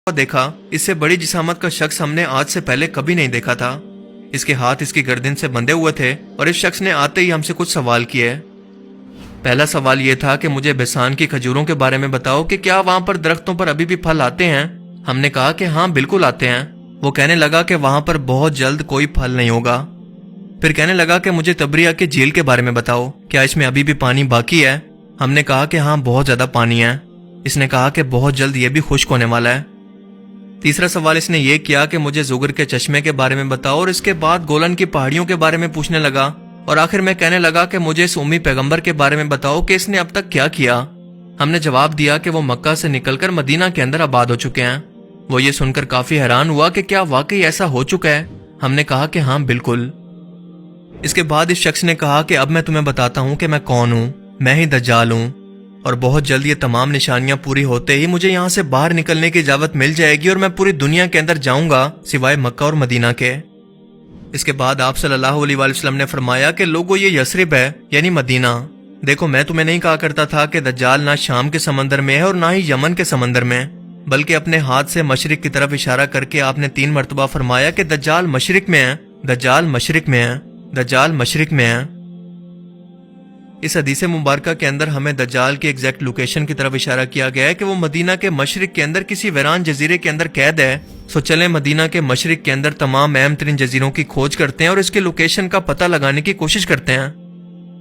देखा, इससे बड़ी जिसामत का शख्स हमने आज से पहले कभी नहीं देखा था। इसके हाथ इसकी गर्दन से बंधे हुए थे और इस शख्स ने आते ही हमसे कुछ सवाल किए। पहला सवाल ये था कि मुझे बेसान की खजूरों के बारे में बताओ कि क्या वहां पर दरख्तों पर अभी भी फल आते हैं। हमने कहा कि हाँ बिल्कुल आते हैं। वो कहने लगा कि वहां पर बहुत जल्द कोई फल नहीं होगा। फिर कहने लगा कि मुझे तबरिया की झील के बारे में बताओ, क्या इसमें अभी भी पानी बाकी है। हमने कहा कि हाँ बहुत ज्यादा पानी है। इसने कहा कि बहुत जल्द ये भी खुश्क होने वाला है। तीसरा सवाल इसने ये किया कि मुझे जुगर के चश्मे के बारे में बताओ और इसके बाद गोलन की पहाड़ियों के बारे में पूछने लगा और आखिर में कहने लगा कि मुझे इस उम्मी पैगंबर के बारे में बताओ कि इसने अब तक क्या किया। हमने जवाब दिया कि वो मक्का से निकलकर मदीना के अंदर आबाद हो चुके हैं। वो ये सुनकर काफी हैरान हुआ कि क्या वाकई ऐसा हो चुका है। हमने कहा कि हाँ बिल्कुल। इसके बाद इस शख्स ने कहा कि अब मैं तुम्हें बताता हूँ कि मैं कौन हूँ, मैं ही दज्जाल हूँ और बहुत जल्द ये तमाम निशानियां पूरी होते ही मुझे यहाँ से बाहर निकलने की इजाजत मिल जाएगी और मैं पूरी दुनिया के अंदर जाऊंगा सिवाय मक्का और मदीना के। इसके बाद आप सल्लल्लाहु अलैहि वसल्लम ने फरमाया कि लोगों ये यसरिब है यानी मदीना। देखो मैं तुम्हें नहीं कहा करता था कि दज्जाल ना शाम के समंदर में है और ना ही यमन के समंदर में, बल्कि अपने हाथ से मशरिक की तरफ इशारा करके आपने 3 मरतबा फरमाया कि दज्जाल मशरिक में है, दज्जाल मशरिक में है, दज्जाल मशरिक में है। इस हदीस मुबारका के अंदर हमें दज्जाल की एग्जैक्ट लोकेशन की तरफ इशारा किया गया है कि वो मदीना के मशरिक के अंदर किसी वीरान जजीरे के अंदर कैद है। सो चलें मदीना के मशरिक के अंदर तमाम अहम तरीन जजीरों की खोज करते हैं और इसके लोकेशन का पता लगाने की कोशिश करते हैं।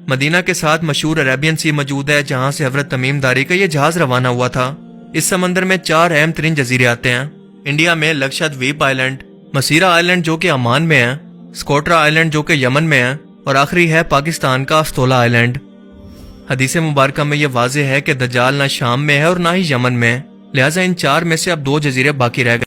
मदीना के साथ मशहूर अरेबियन सी मौजूद है जहां से हजरत तमीम दारी का ये जहाज रवाना हुआ था। इस समंदर में 4 अहम तरीन जजीरे आते हैं। इंडिया में लक्षद्वीप आइलैंड, मसीरा आइलैंड जो कि अमान में है, स्कोट्रा आइलैंड जो कि यमन में है और आखिरी है पाकिस्तान का अस्तोला आइलैंड। हदीस मुबारका में यह वाज़ेह है कि दज्जाल ना शाम में है और ना ही यमन में, लिहाजा इन 4 में से अब 2 जजीरे बाकी रह गए।